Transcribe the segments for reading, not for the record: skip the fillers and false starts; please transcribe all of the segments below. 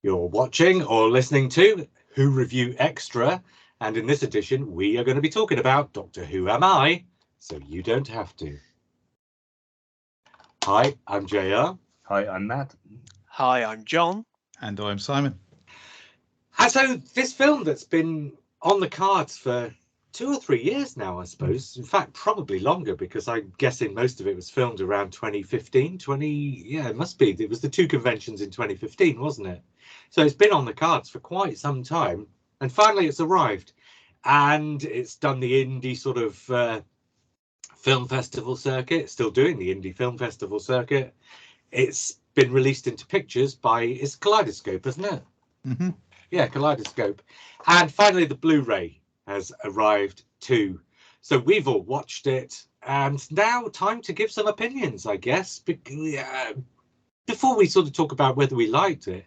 You're watching or listening to Who Review Extra, and in this edition we are going to be talking about Doctor Who Am I, so you don't have to. Hi, I'm JR. Hi, I'm Matt. Hi, I'm John. And I'm Simon. And so this film that's been on the cards for 2 or 3 years now, I suppose. In fact, probably longer, because I'm guessing most of it was filmed around 2015. It must be. It was the 2 conventions in 2015, wasn't it? So it's been on the cards for quite some time. And finally it's arrived. And it's done the indie sort of film festival circuit. It's still doing the indie film festival circuit. It's been released into pictures by, it's Kaleidoscope, isn't it? Mm-hmm. Yeah, Kaleidoscope. And finally the Blu-ray has arrived too. So we've all watched it, and now time to give some opinions, I guess. Before we sort of talk about whether we liked it,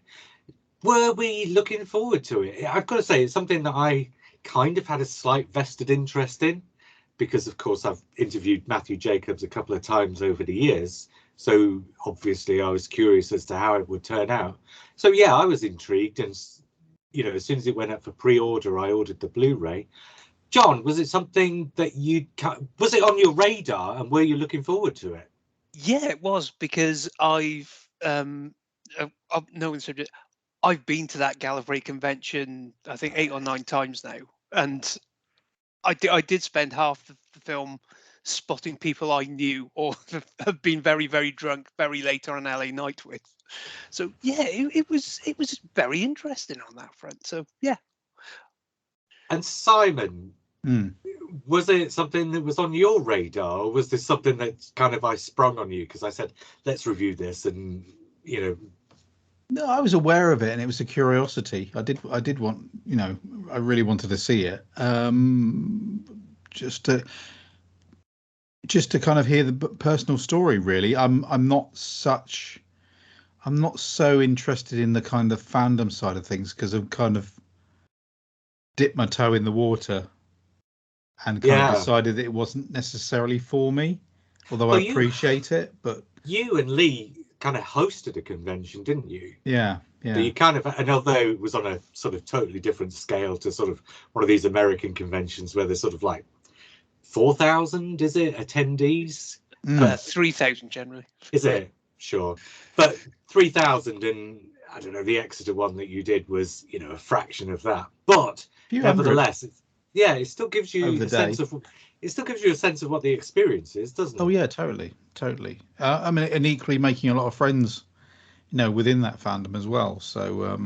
were we looking forward to it? I've got to say, it's something that I kind of had a slight vested interest in, because of course I've interviewed Matthew Jacobs a couple of times over the years. So obviously I was curious as to how it would turn out. So yeah, I was intrigued, and you know, as soon as it went up for pre-order, I ordered the Blu-ray. John, was it something that was it on your radar, and were you looking forward to it? Yeah, it was, because I've no subject. I've been to that Gallifrey convention, I think 8 or 9 times now, and I did spend half the film spotting people I knew or have been very, very drunk very late on an LA night with. So yeah, it was very interesting on that front. So yeah. And Simon, was it something that was on your radar, or was this something that kind of I sprung on you because I said let's review this, and you know? No, I was aware of it, and it was a curiosity. I did want, you know, I really wanted to see it, just to kind of hear the personal story. Really, I'm not so interested in the kind of fandom side of things, because I've kind of dipped my toe in the water and kind of decided that it wasn't necessarily for me, although I appreciate it. But you and Lee kind of hosted a convention, didn't you? Yeah. So you kind of, and although it was on a sort of totally different scale to sort of one of these American conventions where there's sort of like 4,000, is it, attendees? 3,000 generally. Is it? Sure. But 3,000, and I don't know, the Exeter one that you did was, you know, a fraction of that. But nevertheless, it still gives you a sense of, it still gives you a sense of what the experience is, doesn't it? Oh yeah, totally. I mean, and equally making a lot of friends, you know, within that fandom as well. So,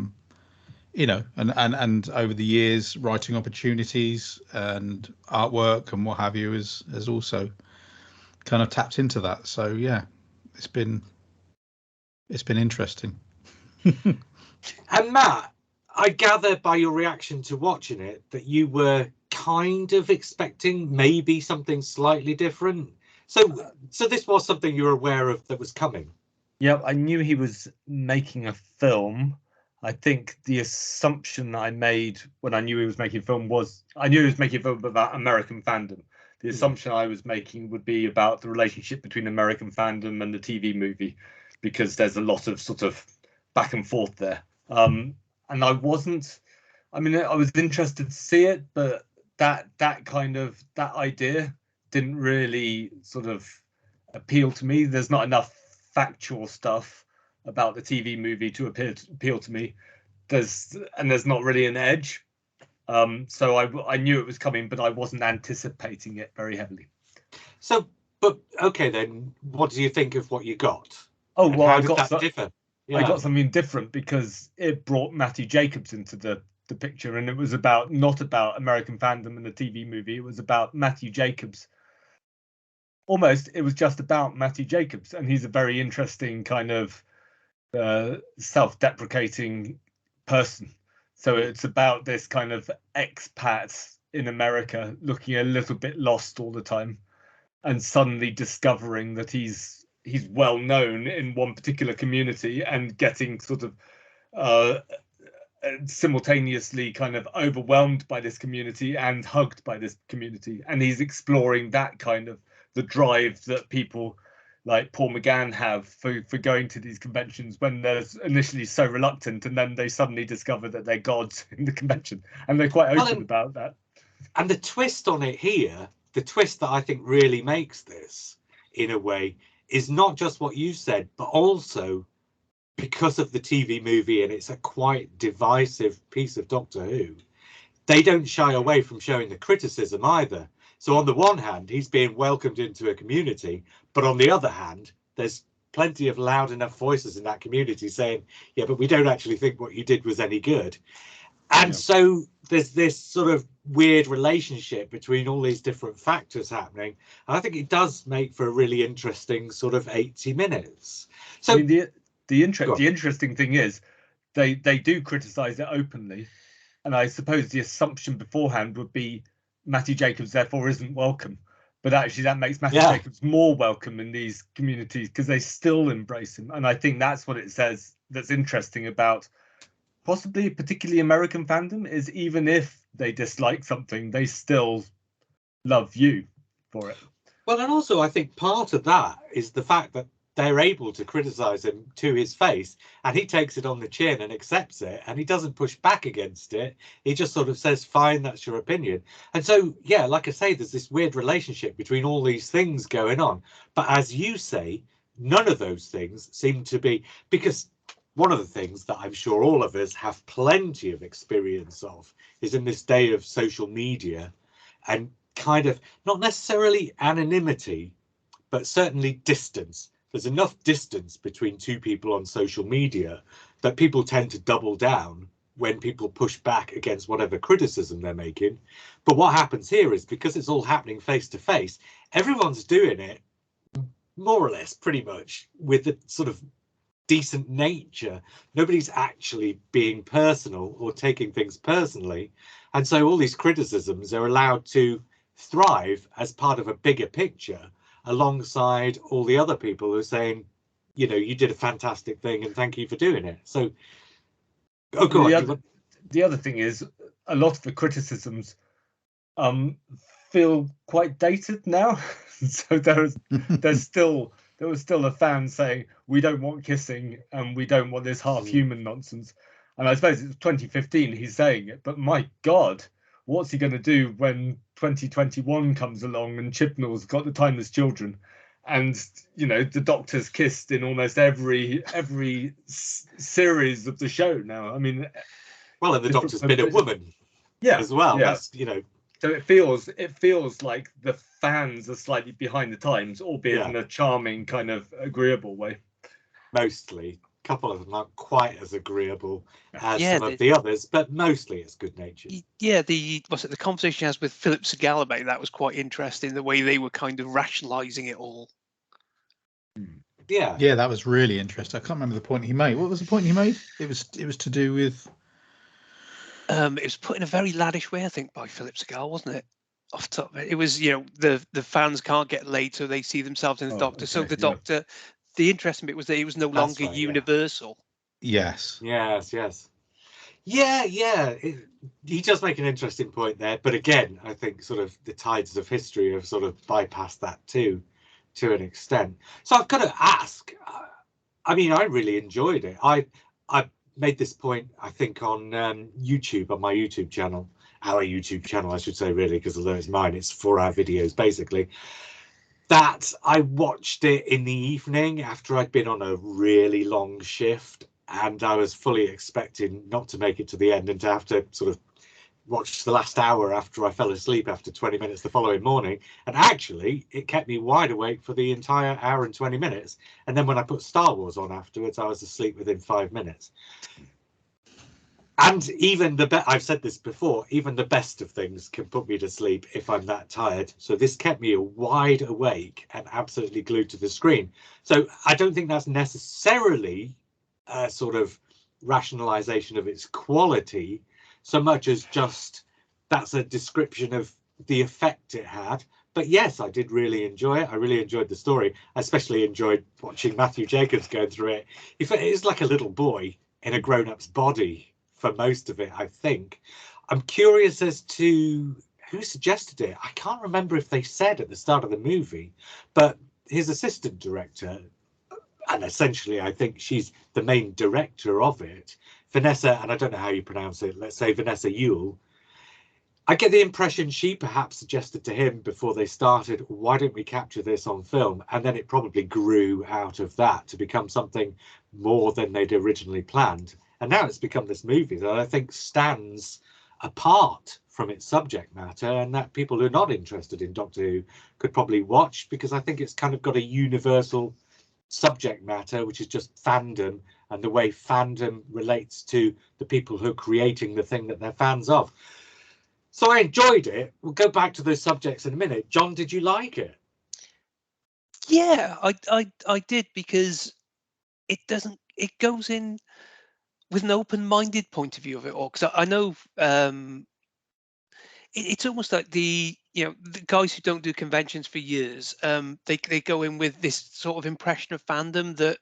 you know, and over the years, writing opportunities and artwork and what have you has also kind of tapped into that. So yeah, it's been interesting. And Matt, I gather by your reaction to watching it that you were kind of expecting maybe something slightly different. So this was something you were aware of that was coming. Yeah, I knew he was making a film. I think the assumption I made when I knew he was making a film was I knew he was making a film about American fandom. The assumption I was making would be about the relationship between American fandom and the TV movie, because there's a lot of sort of back and forth there. And I wasn't. I mean, I was interested to see it, but that idea didn't really sort of appeal to me. There's not enough factual stuff about the TV movie to appeal to me. There's not really an edge. So I knew it was coming, but I wasn't anticipating it very heavily. So, but okay then, what do you think of what you got? Oh well, how did that differ? I got something different because it brought Matthew Jacobs into the picture, and it was not about American fandom and the TV movie. It was about Matthew Jacobs. Almost, it was just about Matthew Jacobs, and he's a very interesting kind of self-deprecating person. So it's about this kind of expat in America looking a little bit lost all the time, and suddenly discovering that he's well known in one particular community, and getting sort of simultaneously kind of overwhelmed by this community and hugged by this community. And he's exploring that kind of the drive that people like Paul McGann have for going to these conventions when they're initially so reluctant, and then they suddenly discover that they're gods in the convention, and they're quite open about that. And the twist on it here, the twist that I think really makes this, in a way, is not just what you said, but also because of the TV movie, and it's a quite divisive piece of Doctor Who, they don't shy away from showing the criticism either. So on the one hand, he's being welcomed into a community, but on the other hand, there's plenty of loud enough voices in that community saying, yeah, but we don't actually think what you did was any good. And so there's this sort of weird relationship between all these different factors happening. And I think it does make for a really interesting sort of 80 minutes. So I mean, the interesting thing is they do criticize it openly. And I suppose the assumption beforehand would be Matthew Jacobs therefore isn't welcome. But actually that makes Matthew Jacobs more welcome in these communities because they still embrace him. And I think that's what it says that's interesting about possibly particularly American fandom, is even if they dislike something, they still love you for it. Well, and also I think part of that is the fact that they're able to criticize him to his face, and he takes it on the chin and accepts it, and he doesn't push back against it. He just sort of says, fine, that's your opinion. And so, yeah, like I say, there's this weird relationship between all these things going on. But as you say, none of those things seem to be, because one of the things that I'm sure all of us have plenty of experience of is in this day of social media and kind of not necessarily anonymity, but certainly distance. There's enough distance between two people on social media that people tend to double down when people push back against whatever criticism they're making. But what happens here is because it's all happening face to face, everyone's doing it more or less pretty much with a sort of decent nature. Nobody's actually being personal or taking things personally. And so all these criticisms are allowed to thrive as part of a bigger picture, alongside all the other people who are saying, you know, you did a fantastic thing and thank you for doing it. So, oh, go on. The other thing is a lot of the criticisms feel quite dated now. So there was still a fan saying we don't want kissing and we don't want this half human nonsense. And I suppose it's 2015 he's saying it, but my God, what's he going to do when 2021 comes along and Chibnall's got the Timeless Children, and you know the Doctor's kissed in almost every series of the show now? I mean, well, and the Doctor's been a woman, as well. Yeah. That's, you know. So it feels like the fans are slightly behind the times, albeit in a charming kind of agreeable way. Mostly. A couple of them aren't quite as agreeable as some of the others, but mostly it's good natured. Yeah, the conversation he has with Philip Segal about that was quite interesting, the way they were kind of rationalizing it all. Yeah, that was really interesting. I can't remember the point he made. What was the point he made? It was to do with it was put in a very laddish way, I think, by Philip Segal, wasn't it? Off the top of it, it was, you know, the fans can't get laid, so they see themselves in the Doctor. Okay, so the Doctor, the interesting bit was that it was no longer universal. Yes. Yeah. He does make an interesting point there, but again, I think sort of the tides of history have sort of bypassed that too, to an extent. So I've got to ask. I mean, I really enjoyed it. I made this point, I think, on YouTube, on my YouTube channel, our YouTube channel, I should say, really, because although it's mine, it's for our videos, basically, that I watched it in the evening after I'd been on a really long shift, and I was fully expecting not to make it to the end and to have to sort of watch the last hour after I fell asleep after 20 minutes the following morning. And actually, it kept me wide awake for the entire hour and 20 minutes. And then when I put Star Wars on afterwards, I was asleep within 5 minutes. And even I've said this before, even the best of things can put me to sleep if I'm that tired. So this kept me wide awake and absolutely glued to the screen. So I don't think that's necessarily a sort of rationalization of its quality, so much as just that's a description of the effect it had. But yes, I did really enjoy it. I really enjoyed the story. I especially enjoyed watching Matthew Jacobs go through it. It's like a little boy in a grown-up's body for most of it, I think. I'm curious as to who suggested it. I can't remember if they said at the start of the movie, but his assistant director, and essentially I think she's the main director of it, Vanessa, and I don't know how you pronounce it, let's say Vanessa Ewell. I get the impression she perhaps suggested to him before they started, why don't we capture this on film? And then it probably grew out of that to become something more than they'd originally planned. And now it's become this movie that I think stands apart from its subject matter, and that people who are not interested in Doctor Who could probably watch, because I think it's kind of got a universal subject matter, which is just fandom and the way fandom relates to the people who are creating the thing that they're fans of. So I enjoyed it. We'll go back to those subjects in a minute. John, did you like it? Yeah, I did, because it goes in with an open-minded point of view of it all. Because I know it's almost like the guys who don't do conventions for years, they go in with this sort of impression of fandom that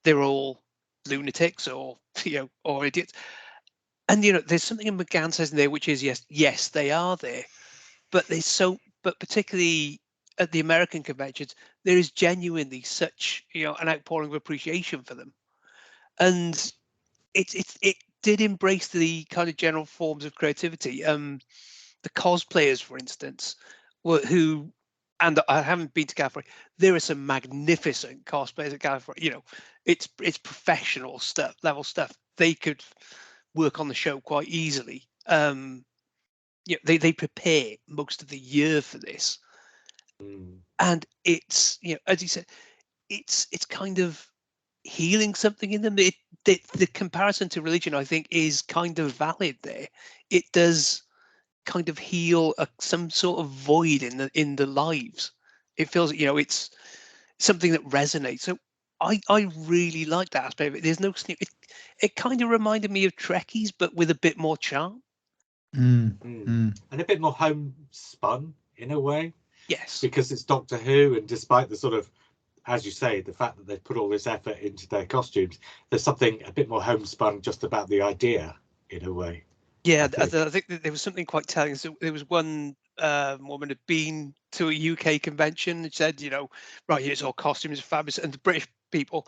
they're all lunatics or or idiots. And there's something in McGann says in there which is yes they are there, but particularly at the American conventions there is genuinely such an outpouring of appreciation for them, and it did embrace the kind of general forms of creativity. The cosplayers, for instance, who, and I haven't been to Gallifrey, there are some magnificent cosplayers at Gallifrey. It's professional stuff, level stuff. They could work on the show quite easily. They prepare most of the year for this, and it's as you said, it's kind of healing something in them. The comparison to religion, I think, is kind of valid there. It does kind of heal some sort of void in the lives. It feels it's something that resonates. So I really like that aspect of it. There's no it kind of reminded me of Trekkies, but with a bit more charm. And a bit more homespun in a way. Yes, because it's Doctor Who, and despite the sort of, as you say, the fact that they've put all this effort into their costumes, there's something a bit more homespun just about the idea in a way. Yeah, I think that there was something quite telling. So there was one woman had been to a UK convention and said, right, here's all costumes, fabulous, and the British people,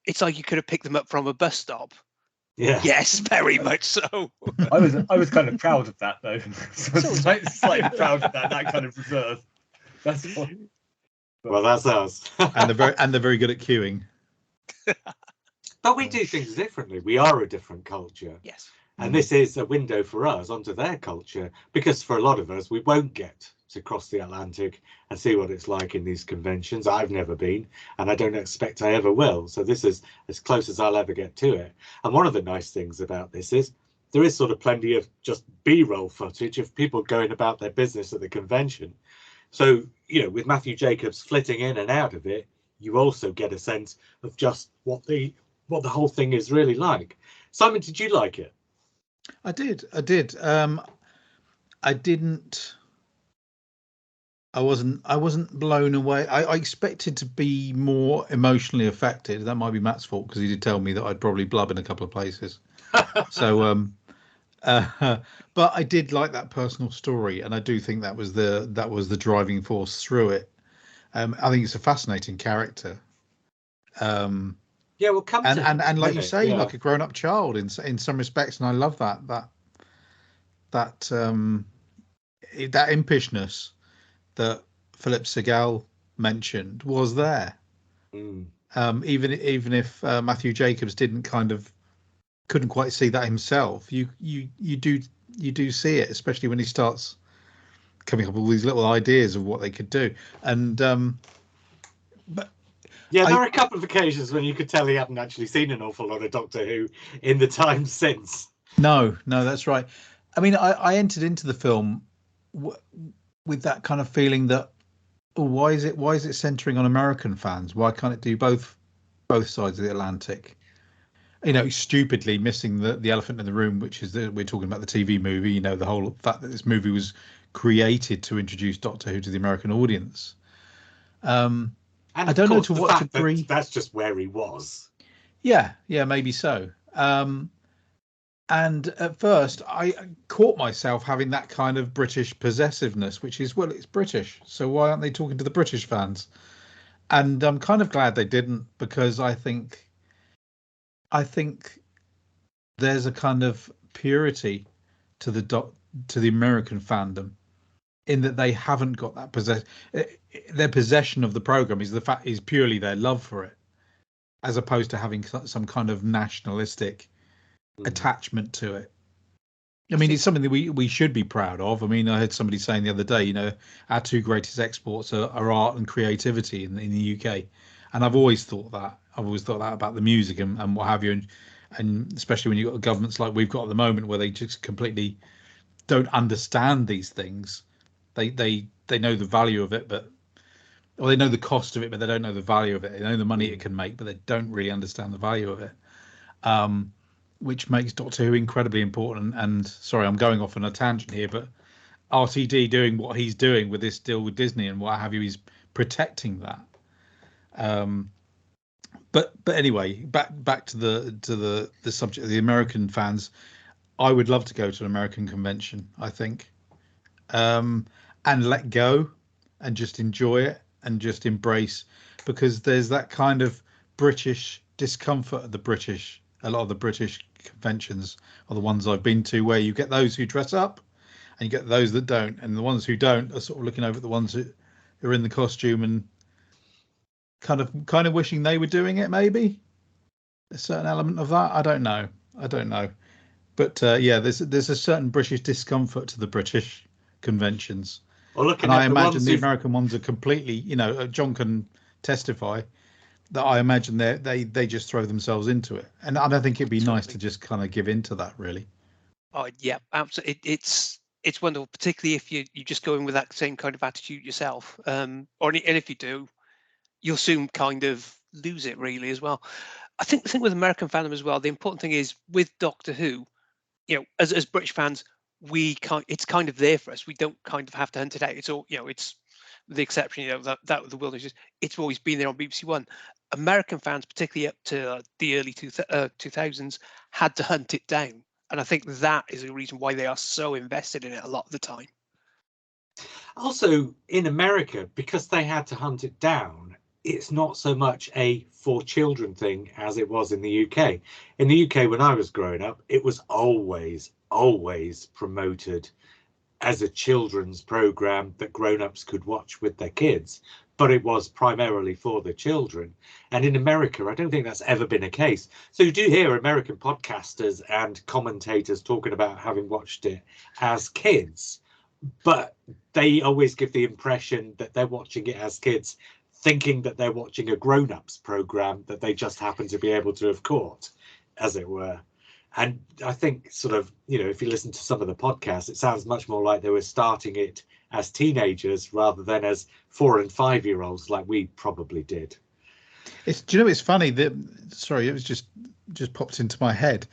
it's like you could have picked them up from a bus stop. Yeah. Yes, very much so. I was kind of proud of that though. So slightly proud of that kind of reserve. That's what. Well, that's us. and they're very good at queuing. But we do things differently. We are a different culture. Yes. And this is a window for us onto their culture, because for a lot of us, we won't get to cross the Atlantic and see what it's like in these conventions. I've never been, and I don't expect I ever will. So this is as close as I'll ever get to it. And one of the nice things about this is there is sort of plenty of just B-roll footage of people going about their business at the convention. So, with Matthew Jacobs flitting in and out of it, you also get a sense of just what the whole thing is really like. Simon, did you like it? I did. I wasn't blown away. I expected to be more emotionally affected. That might be Matt's fault, because he did tell me that I'd probably blub in a couple of places. So, but I did like that personal story, and I do think that was the driving force through it. I think it's a fascinating character. Yeah, we'll come to him and like you say, yeah. like a grown-up child in some respects, and I love that impishness that Philip Segal mentioned was there. Even if Matthew Jacobs couldn't quite see that himself, you do see it, especially when he starts coming up with all these little ideas of what they could do. And but yeah, there are a couple of occasions when you could tell he hadn't actually seen an awful lot of Doctor Who in the time since. No, that's right. I mean, I entered into the film with that kind of feeling that, why is it centering on American fans? Why can't it do both sides of the Atlantic? Stupidly missing the elephant in the room, which is that we're talking about the TV movie. The whole fact that this movie was created to introduce Doctor Who to the American audience. And I don't know to what degree. That's just where he was. Yeah, maybe so. And at first, I caught myself having that kind of British possessiveness, which is, well, it's British, so why aren't they talking to the British fans? And I'm kind of glad they didn't, because I think there's a kind of purity to the American fandom, in that they haven't got that their possession of the program is purely their love for it, as opposed to having some kind of nationalistic attachment to it. I mean, it's something that we should be proud of. I mean, I heard somebody saying the other day, our two greatest exports are art and creativity in the UK, and I've always thought that. I've always thought that about the music and what have you, and especially when you've got governments like we've got at the moment, where they just completely don't understand these things. They know the value of it, or they know the cost of it, but they don't know the value of it. They know the money it can make, but they don't really understand the value of it. Which makes Doctor Who incredibly important. And sorry, I'm going off on a tangent here, but RTD doing what he's doing with this deal with Disney and what have you, he's protecting that. But anyway, back to the subject of the American fans. I would love to go to an American convention, I think, and let go and just enjoy it and just embrace, because there's that kind of British discomfort of a lot of the British conventions are the ones I've been to, where you get those who dress up and you get those that don't, and the ones who don't are sort of looking over at the ones who are in the costume and kind of wishing they were doing it. Maybe a certain element of that. I don't know, but yeah, there's a certain British discomfort to the British conventions. Well, and I imagine the American ones are completely, John can testify that I imagine they just throw themselves into it, and I don't think it'd be nice to just kind of give into that, really. Oh yeah, absolutely. It's wonderful, particularly if you just go in with that same kind of attitude yourself, and if you do, you'll soon kind of lose it really as well. I think the thing with American fandom as well, the important thing is with Doctor Who, as British fans, it's kind of there for us. We don't kind of have to hunt it out. It's all, it's the exception, that the Wilderness, it's always been there on BBC One. American fans, particularly up to the early 2000s, had to hunt it down. And I think that is a reason why they are so invested in it a lot of the time. Also, in America, because they had to hunt it down, it's not so much a for children thing as it was in the UK. In the UK, when I was growing up, it was always promoted as a children's program that grown-ups could watch with their kids, but it was primarily for the children. And in America, I don't think that's ever been a case. So you do hear American podcasters and commentators talking about having watched it as kids, but they always give the impression that they're watching it as kids, thinking that they're watching a grown-ups program that they just happen to be able to have caught, as it were. And I think sort of, if you listen to some of the podcasts, it sounds much more like they were starting it as teenagers rather than as 4 and 5 year olds like we probably did. It's funny that, sorry, it was just popped into my head.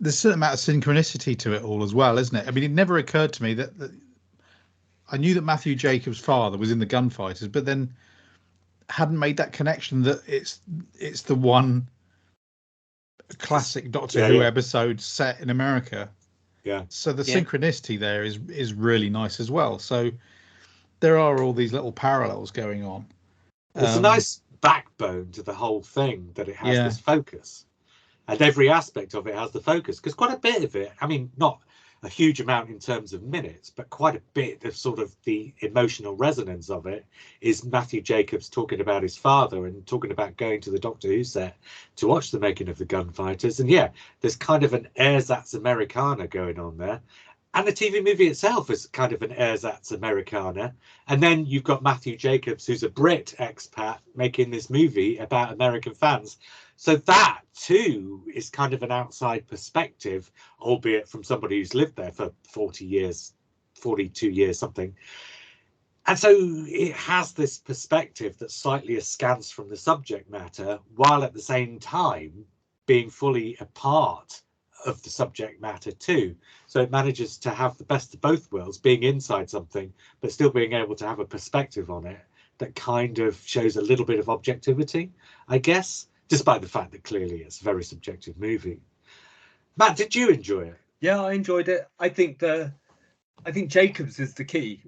There's a certain amount of synchronicity to it all as well, isn't it? I mean, it never occurred to me that I knew that Matthew Jacobs' father was in the Gunfighters, but then hadn't made that connection that it's the one classic Doctor Who episode set in America. Yeah. So the synchronicity there is really nice as well. So there are all these little parallels going on. There's a nice backbone to the whole thing, that it has this focus, and every aspect of it has the focus, because quite a bit of it, I mean, not a huge amount in terms of minutes, but quite a bit of sort of the emotional resonance of it is Matthew Jacobs talking about his father and talking about going to the Doctor Who set to watch the making of the Gunfighters. And yeah, there's kind of an ersatz Americana going on there. And the TV movie itself is kind of an ersatz Americana. And then you've got Matthew Jacobs, who's a Brit expat, making this movie about American fans. So that too is kind of an outside perspective, albeit from somebody who's lived there for 40 years, 42 years, something. And so it has this perspective that's slightly askance from the subject matter, while at the same time being fully a part of the subject matter too. So it manages to have the best of both worlds, being inside something, but still being able to have a perspective on it that kind of shows a little bit of objectivity, I guess, despite the fact that clearly it's a very subjective movie. Matt, did you enjoy it? Yeah, I enjoyed it. I think Jacobs is the key.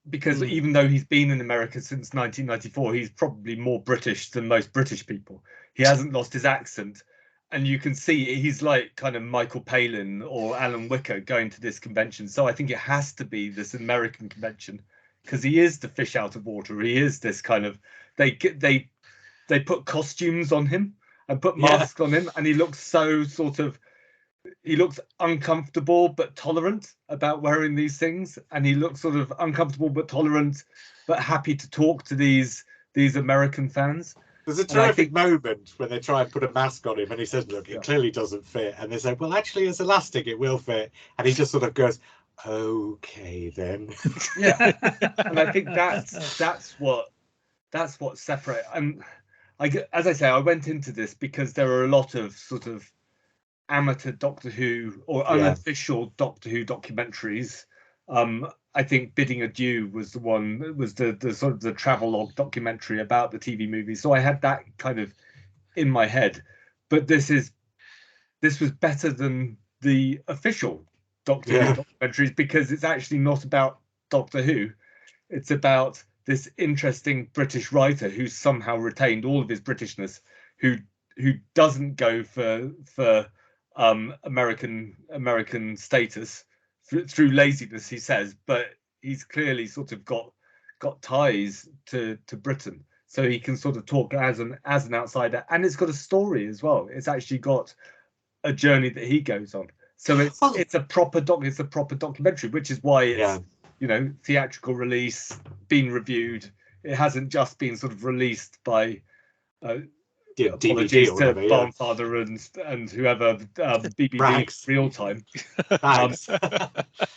because even though he's been in America since 1994, he's probably more British than most British people. He hasn't lost his accent, and you can see he's like kind of Michael Palin or Alan Wicker going to this convention. So I think it has to be this American convention, because he is the fish out of water. He is this kind of, they put costumes on him and put masks on him, and he looks so sort of, he looks uncomfortable but tolerant about wearing these things, and he looks sort of uncomfortable but tolerant but happy to talk to these American fans. There's a terrific moment when they try and put a mask on him and he says, look, it clearly doesn't fit, and they say, well, actually it's elastic, it will fit, and he just sort of goes, okay then. Yeah. And I think that's what separates. And as I say, I went into this because there are a lot of sort of amateur Doctor Who or unofficial Doctor Who documentaries. I think Bidding Adieu was the sort of the travelogue documentary about the TV movie. So I had that kind of in my head. But this was better than the official Doctor Who documentaries, because it's actually not about Doctor Who. It's about this interesting British writer who's somehow retained all of his Britishness, who doesn't go for American status through laziness, he says, but he's clearly sort of got ties to Britain, so he can sort of talk as an outsider, and it's got a story as well. It's actually got a journey that he goes on, so it's a proper documentary, which is why it's theatrical release, been reviewed. It hasn't just been sort of released by DVD or whatever, Barnfather and whoever, BBB real time.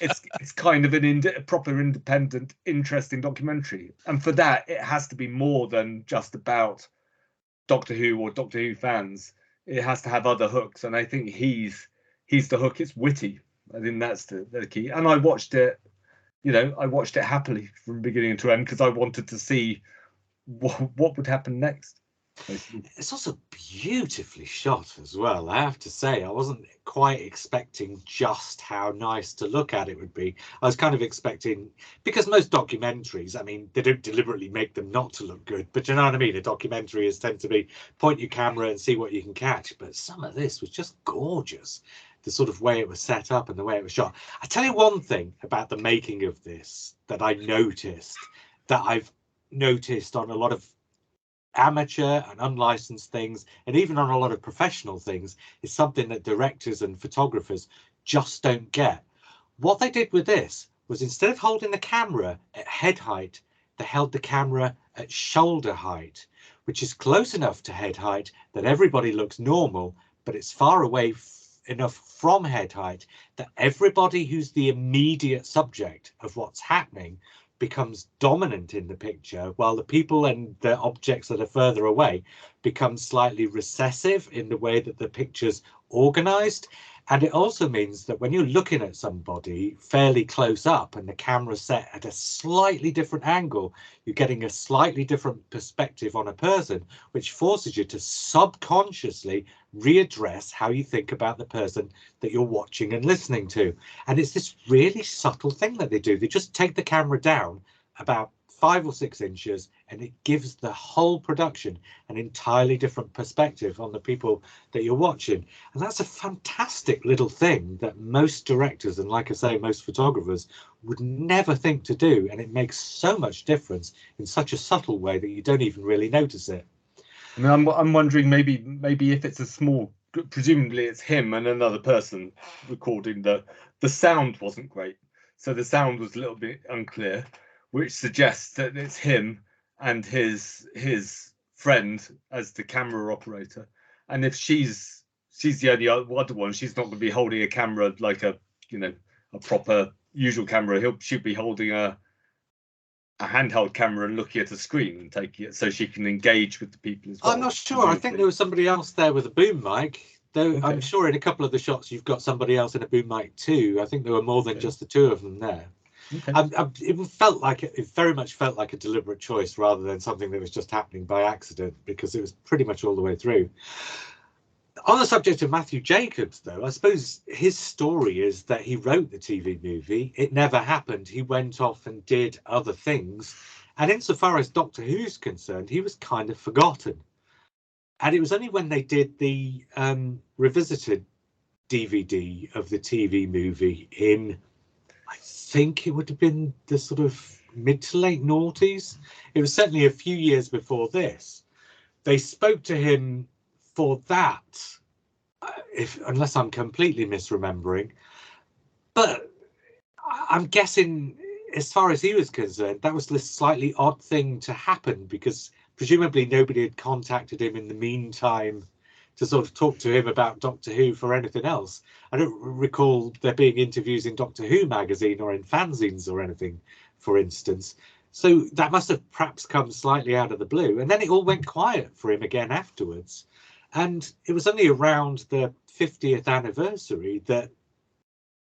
It's kind of a proper independent, interesting documentary, and for that it has to be more than just about Doctor Who or Doctor Who fans. It has to have other hooks, and I think he's the hook. It's witty. I think that's the key. And I watched it, happily from beginning to end, because I wanted to see what would happen next. It's also beautifully shot as well, I have to say. I wasn't quite expecting just how nice to look at it would be. I was kind of expecting, because most documentaries, I mean, they don't deliberately make them not to look good, but you know what I mean? A documentary is tend to be point your camera and see what you can catch, but some of this was just gorgeous. The sort of way it was set up and the way it was shot. I tell you one thing about the making of this that I noticed, that I've noticed on a lot of amateur and unlicensed things, and even on a lot of professional things, is something that directors and photographers just don't get. What they did with this was, instead of holding the camera at head height, they held the camera at shoulder height, which is close enough to head height that everybody looks normal, but it's far away enough from head height that everybody who's the immediate subject of what's happening becomes dominant in the picture, while the people and the objects that are further away become slightly recessive in the way that the picture's organized. And it also means that when you're looking at somebody fairly close up and the camera's set at a slightly different angle, you're getting a slightly different perspective on a person, which forces you to subconsciously readdress how you think about the person that you're watching and listening to. And it's this really subtle thing that they do. They just take the camera down about 5 or 6 inches, and it gives the whole production an entirely different perspective on the people that you're watching. And that's a fantastic little thing that most directors, and like I say, most photographers, would never think to do. And it makes so much difference in such a subtle way that you don't even really notice it. I mean, I'm wondering maybe if it's a small, presumably it's him and another person recording, the sound wasn't great, so the sound was a little bit unclear, which suggests that it's him and his friend as the camera operator. And if she's the only other one, she's not going to be holding a camera like a proper usual camera. She'll be holding a handheld camera and looking at a screen and taking it, so she can engage with the people as well. I'm not sure. I think there was somebody else there with a boom mic, though. Okay. I'm sure in a couple of the shots you've got somebody else in a boom mic too. I think there were more than just the two of them there. Okay. It very much felt like a deliberate choice rather than something that was just happening by accident, because it was pretty much all the way through. On the subject of Matthew Jacobs, though, I suppose his story is that he wrote the TV movie. It never happened. He went off and did other things. And insofar as Doctor Who's concerned, he was kind of forgotten. And it was only when they did the revisited DVD of the TV movie in, I think it would have been the sort of mid to late noughties. It was certainly a few years before this. They spoke to him for that, unless I'm completely misremembering. But I'm guessing, as far as he was concerned, that was a slightly odd thing to happen, because presumably nobody had contacted him in the meantime to sort of talk to him about Doctor Who for anything else. I don't recall there being interviews in Doctor Who magazine or in fanzines or anything, for instance. So that must have perhaps come slightly out of the blue. And then it all went quiet for him again afterwards. And it was only around the 50th anniversary that,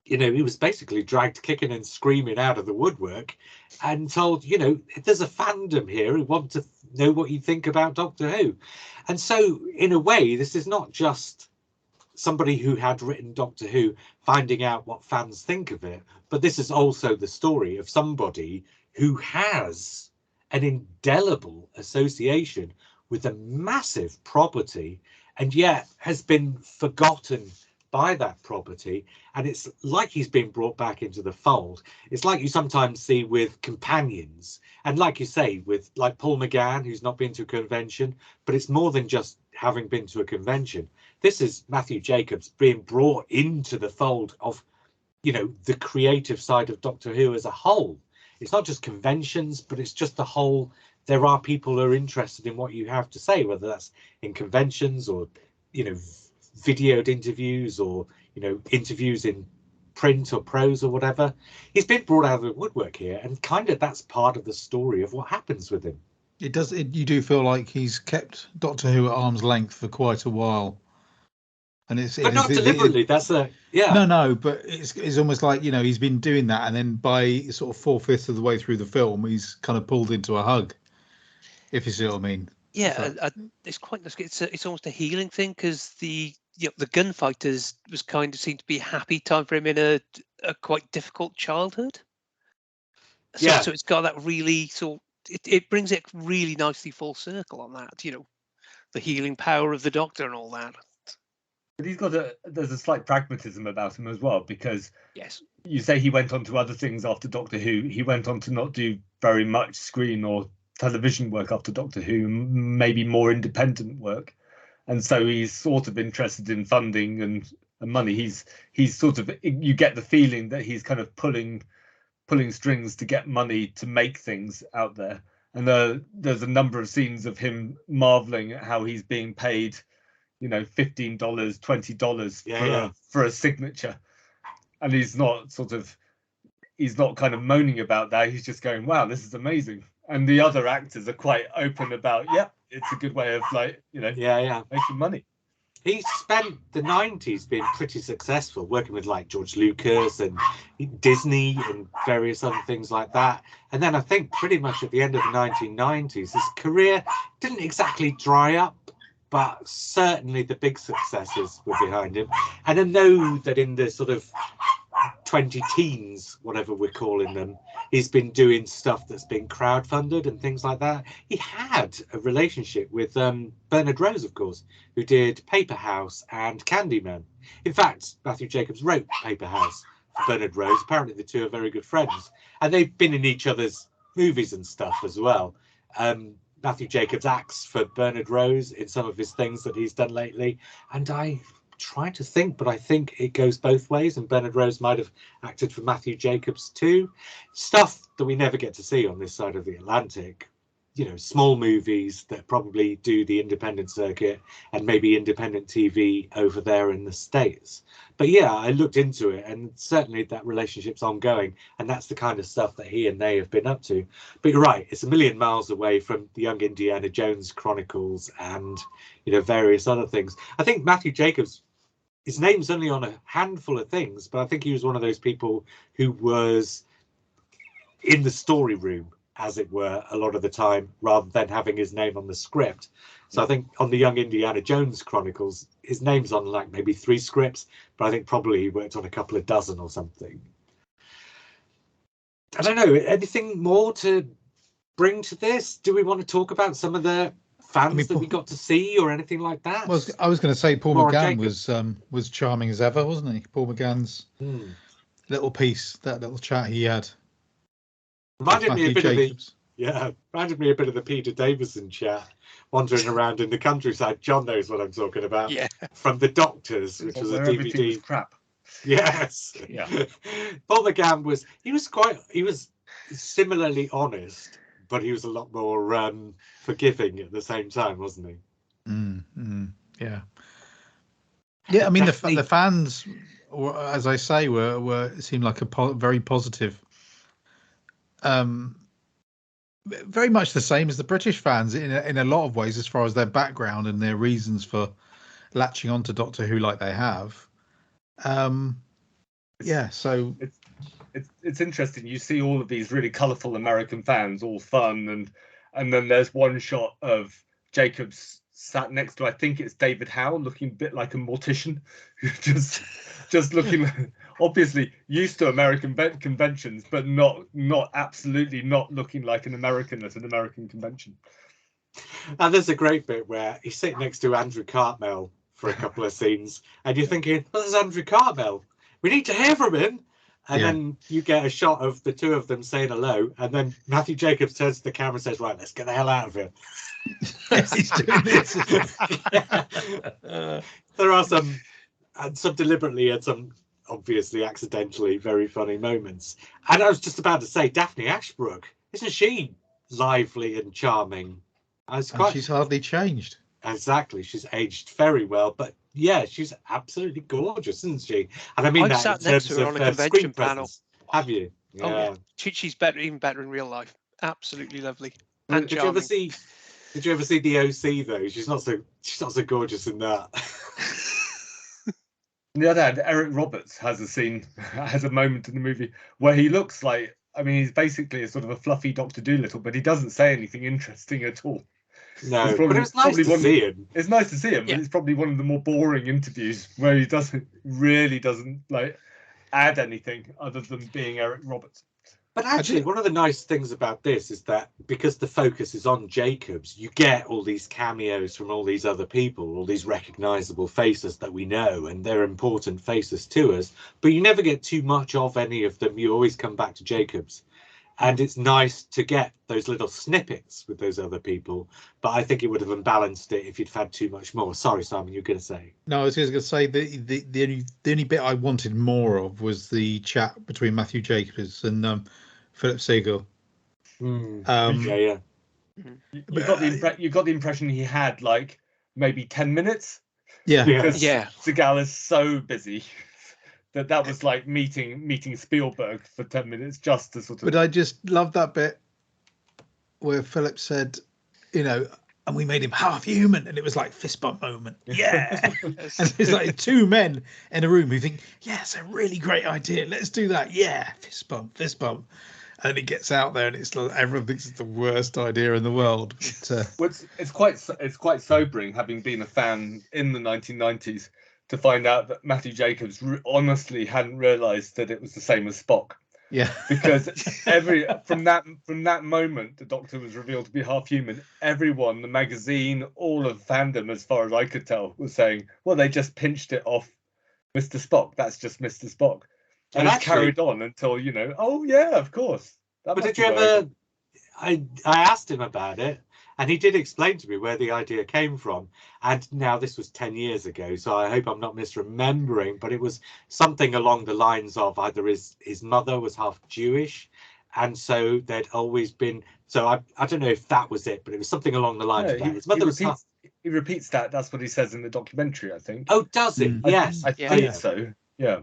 you know, he was basically dragged kicking and screaming out of the woodwork and told, you know, there's a fandom here who want to know what you think about Doctor Who. And so, in a way, this is not just somebody who had written Doctor Who finding out what fans think of it, but this is also the story of somebody who has an indelible association with a massive property and yet has been forgotten by that property. And it's like he's been brought back into the fold. It's like you sometimes see with companions, and like you say, with like Paul McGann, who's not been to a convention, but it's more than just having been to a convention. This is Matthew Jacobs being brought into the fold of, you know, the creative side of Doctor Who as a whole. It's not just conventions, but it's just the whole. There are people who are interested in what you have to say, whether that's in conventions or, you know, videoed interviews or, you know, interviews in print or prose or whatever. He's been brought out of the woodwork here, and kind of that's part of the story of what happens with him. It does. You do feel like he's kept Doctor Who at arm's length for quite a while, and But not deliberately. That's a No, but it's almost like, you know, he's been doing that, and then by sort of 4/5 of the way through the film, he's kind of pulled into a hug. If you see what I mean. Yeah, it's quite. It's almost a healing thing, because the gunfighters was kind of seemed to be a happy time for him in a quite difficult childhood. So, Yeah. so it's got that really sort. It brings it really nicely full circle on that. You know, the healing power of the Doctor and all that. But there's a slight pragmatism about him as well, because Yes, you say he went on to other things after Doctor Who. He went on to not do very much screen or television work after Doctor Who, maybe more independent work, and so he's sort of interested in funding and money. He's sort of, you get the feeling that he's kind of pulling strings to get money to make things out there. And there's a number of scenes of him marveling at how he's being paid, you know, $15, $20 for a signature, and he's not kind of moaning about that. He's just going, wow, this is amazing. And the other actors are quite open about, it's a good way of, like, you know, making money. He spent the 90s being pretty successful, working with like George Lucas and Disney and various other things like that. And then I think pretty much at the end of the 1990s, his career didn't exactly dry up, but certainly the big successes were behind him. And I know that in the sort of 20 teens, whatever we're calling them, he's been doing stuff that's been crowdfunded and things like that. He had a relationship with Bernard Rose, of course, who did Paper House and Candyman. In fact, Matthew Jacobs wrote Paper House for Bernard Rose. Apparently the two are very good friends, and they've been in each other's movies and stuff as well. Matthew Jacobs acts for Bernard Rose in some of his things that he's done lately, and I trying to think, but I think it goes both ways, and Bernard Rose might have acted for Matthew Jacobs too. Stuff that we never get to see on this side of the Atlantic, you know, small movies that probably do the independent circuit and maybe independent TV over there in the States. But yeah, I looked into it, and certainly that relationship's ongoing, and that's the kind of stuff that he and they have been up to. But you're right, it's a million miles away from the Young Indiana Jones Chronicles and, you know, various other things. I think Matthew Jacobs, his name's only on a handful of things, but I think he was one of those people who was in the story room as it were, a lot of the time, rather than having his name on the script. So I think on the Young Indiana Jones Chronicles, his name's on like maybe 3 scripts, but I think probably he worked on a couple of dozen or something. I don't know, anything more to bring to this? Do we want to talk about some of the fans that we got to see or anything like that? Well, I was going to say Paul Laura McGann was charming as ever, wasn't he? Paul McGann's little piece, that little chat he had. Reminded me a bit of the Peter Davison chat, wandering around in the countryside. John knows what I'm talking about. Yeah. From The Doctors, which was a DVD. Was crap. Yes. Yeah. Paul McGann was similarly honest, but he was a lot more forgiving at the same time, wasn't he? Yeah. Yeah, I mean the fans, as I say, were seemed like a very positive. Very much the same as the British fans in a lot of ways, as far as their background and their reasons for latching on to Doctor Who like they have. So it's interesting. You see all of these really colourful American fans, all fun, and then there's one shot of Jacobs sat next to, I think it's David Howe, looking a bit like a mortician, just looking obviously used to American conventions, but not absolutely not looking like an American at an American convention. And there's a great bit where he's sitting next to Andrew Cartmel for a couple of scenes, and you're thinking, well, there's Andrew Cartmel. We need to hear from him. And then you get a shot of the two of them saying hello, and then Matthew Jacobs turns to the camera and says, right, let's get the hell out of here. He's doing this. There are some deliberately and some obviously accidentally very funny moments. And I was just about to say, Daphne Ashbrook, isn't she lively and charming? She's hardly changed. Exactly, she's aged very well, but yeah, she's absolutely gorgeous, isn't she? And I mean I've that sat in next terms to her of on a convention panel. presence. Have you? Yeah. Oh yeah, she's better, even better in real life. Absolutely lovely. And Did you ever see the OC though? She's not so gorgeous in that. On the other hand, Eric Roberts has a moment in the movie where he looks like, I mean, he's basically a sort of a fluffy Dr. Dolittle, but he doesn't say anything interesting at all. No, but it was nice to see him. It's nice to see him, but it's probably one of the more boring interviews where he doesn't like add anything other than being Eric Roberts. But actually, one of the nice things about this is that because the focus is on Jacobs, you get all these cameos from all these other people, all these recognizable faces that we know, and they're important faces to us, but you never get too much of any of them. You always come back to Jacobs. And it's nice to get those little snippets with those other people, but I think it would have unbalanced it if you'd had too much more. Sorry, Simon, you're going to say. No, I was just going to say the only bit I wanted more of was the chat between Matthew Jacobs and Philip Segal. You got the impression he had like maybe 10 minutes. Yeah, because Segal is so busy. That was like meeting Spielberg for 10 minutes just to sort of. But I just love that bit where Philip said, and we made him half human, and it was like fist bump moment. Yeah, and it's like two men in a room who think, yeah, it's a really great idea. Let's do that. Yeah, fist bump, and it gets out there, and it's like everyone thinks it's the worst idea in the world. But, it's quite sobering, having been a fan in the 1990s. To find out that Matthew Jacobs honestly hadn't realised that it was the same as Spock. Yeah, because from that moment the Doctor was revealed to be half human. Everyone, the magazine, all of fandom, as far as I could tell, was saying, "Well, they just pinched it off Mr. Spock. That's just Mr. Spock," and it's carried on until oh yeah, of course. But did you ever? I asked him about it. And he did explain to me where the idea came from. And now this was 10 years ago, so I hope I'm not misremembering, but it was something along the lines of either his mother was half Jewish, and so there'd always been, so I don't know if that was it, but it was something along the lines of that. His mother he repeats that. That's what he says in the documentary, I think. Oh, does he? Yes. I think so, yeah.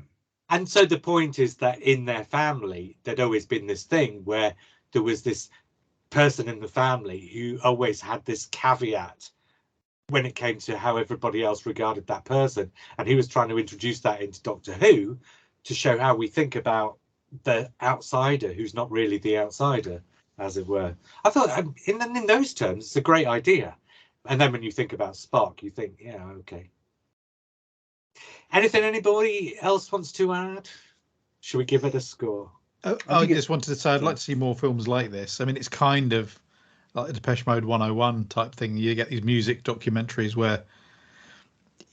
And so the point is that in their family, there'd always been this thing where there was this person in the family who always had this caveat when it came to how everybody else regarded that person, and he was trying to introduce that into Doctor Who to show how we think about the outsider who's not really the outsider. as it were. I thought in those terms, it's a great idea. And then when you think about Spock, you think, yeah, okay. Anything anybody else wants to add? Should we give it a score? I just wanted to say I'd like to see more films like this. I mean, it's kind of like a Depeche Mode 101 type thing. You get these music documentaries where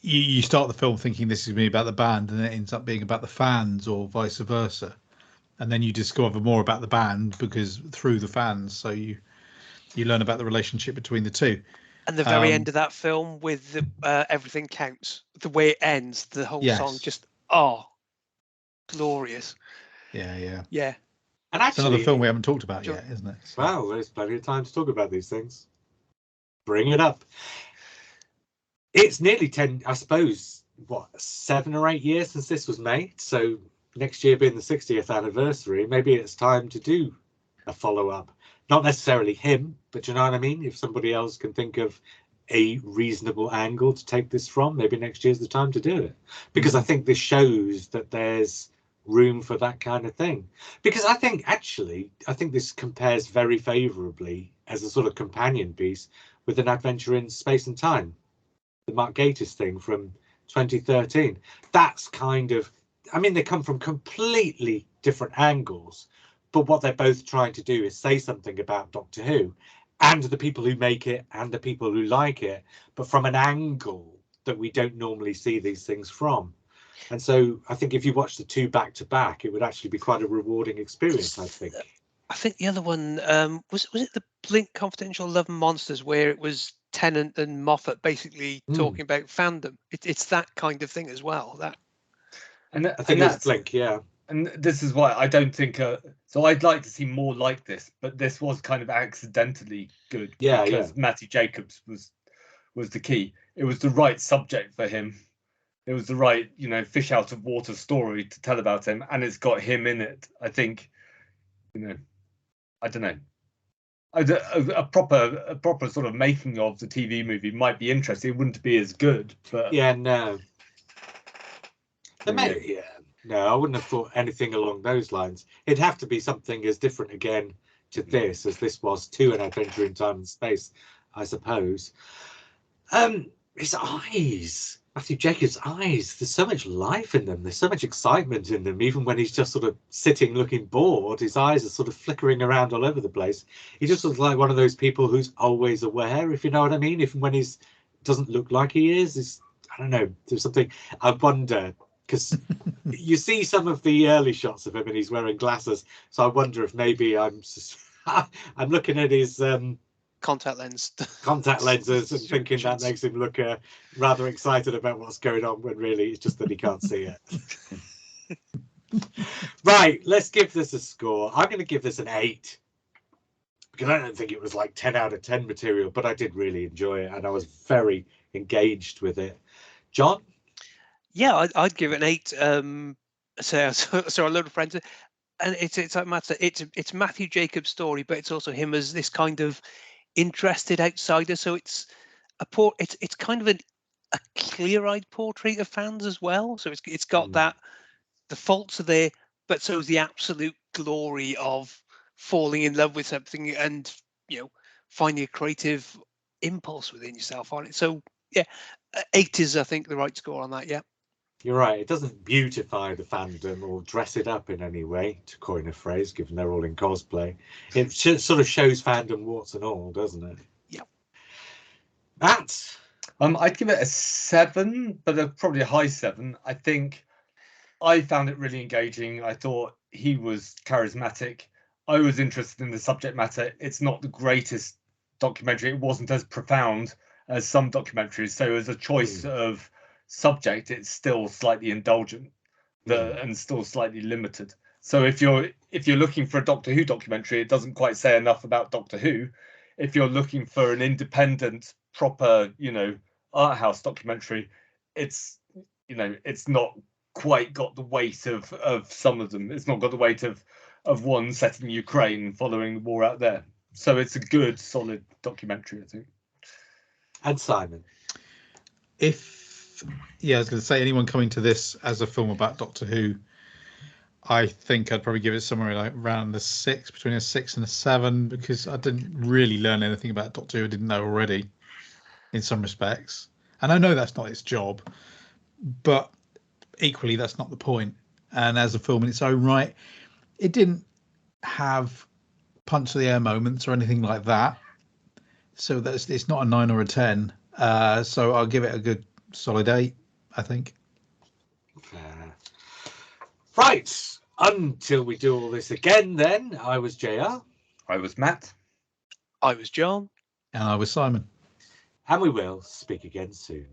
you start the film thinking this is going to be about the band, and it ends up being about the fans, or vice versa. And then you discover more about the band because through the fans. So you learn about the relationship between the two. And the very end of that film with the, Everything Counts, the way it ends, the whole song just, glorious. Yeah. And actually, it's another film we haven't talked about yet, isn't it? So. Well, there's plenty of time to talk about these things. Bring it up. It's nearly 10, I suppose, 7 or 8 years since this was made. So next year being the 60th anniversary, maybe it's time to do a follow-up. Not necessarily him, but you know what I mean? If somebody else can think of a reasonable angle to take this from, maybe next year's the time to do it. Because I think this shows that there's room for that kind of thing. Because I think this compares very favourably as a sort of companion piece with An Adventure in Space and Time, the Mark Gatiss thing from 2013. That's kind of, I mean, they come from completely different angles, but what they're both trying to do is say something about Doctor Who and the people who make it and the people who like it, but from an angle that we don't normally see these things from. And so I think if you watch the two back to back, it would actually be quite a rewarding experience, I think. I think the other one, was it the Blink Confidential Love and Monsters, where it was Tennant and Moffat basically talking about fandom? It's that kind of thing as well. I think that's Blink, yeah. And this is why I don't think. So I'd like to see more like this, but this was kind of accidentally good because Matthew Jacobs was the key. It was the right subject for him. It was the right, fish out of water story to tell about him, and it's got him in it. I think, I don't know. A proper sort of making of the TV movie might be interesting. It wouldn't be as good, but no. No, I wouldn't have thought anything along those lines. It'd have to be something as different again to this as this was to An Adventure in Time and Space, I suppose. His eyes, Matthew Jacobs' eyes, there's so much life in them. There's so much excitement in them. Even when he's just sort of sitting looking bored, his eyes are sort of flickering around all over the place. He just looks like one of those people who's always aware, if you know what I mean. Even when he's doesn't look like he is, I don't know, there's something. I wonder, because you see some of the early shots of him and he's wearing glasses, so I wonder if maybe I'm looking at his contact lenses and thinking that makes him look rather excited about what's going on, when really it's just that he can't see it. Right, let's give this a score. I'm going to give this an 8, because I don't think it was like 10 out of 10 material, but I did really enjoy it and I was very engaged with it. John? Yeah, I'd give it an 8. So a load of friends, and it's like Matt said, it's Matthew Jacobs' story, but it's also him as this kind of interested outsider. So it's it's kind of a clear-eyed portrait of fans as well. So it's got that, the faults are there, but so is the absolute glory of falling in love with something and finding a creative impulse within yourself on it. So yeah, 8 is, I think, the right score on that. Yeah. You're right. It doesn't beautify the fandom or dress it up in any way, to coin a phrase, given they're all in cosplay. It sort of shows fandom warts and all, doesn't it? Yeah. Matt? I'd give it a 7, but probably a high 7. I think I found it really engaging. I thought he was charismatic. I was interested in the subject matter. It's not the greatest documentary. It wasn't as profound as some documentaries. So as a choice of subject, it's still slightly indulgent and still slightly limited. So if you're looking for a Doctor Who documentary, it doesn't quite say enough about Doctor Who. If you're looking for an independent, proper, art house documentary, it's not quite got the weight of some of them. It's not got the weight of one set in Ukraine following the war out there. So it's a good, solid documentary, I think. And Simon? I was going to say, anyone coming to this as a film about Doctor Who, I think I'd probably give it somewhere like around the 6, between a 6 and a 7, because I didn't really learn anything about Doctor Who I didn't know already in some respects. And I know that's not its job, but equally that's not the point. And as a film in its own right, it didn't have punch of the air moments or anything like that. So it's not a 9 or a 10. So I'll give it a good solid 8, I think. Fair. Right. Until we do all this again, then, I was JR. I was Matt. I was John. And I was Simon. And we will speak again soon.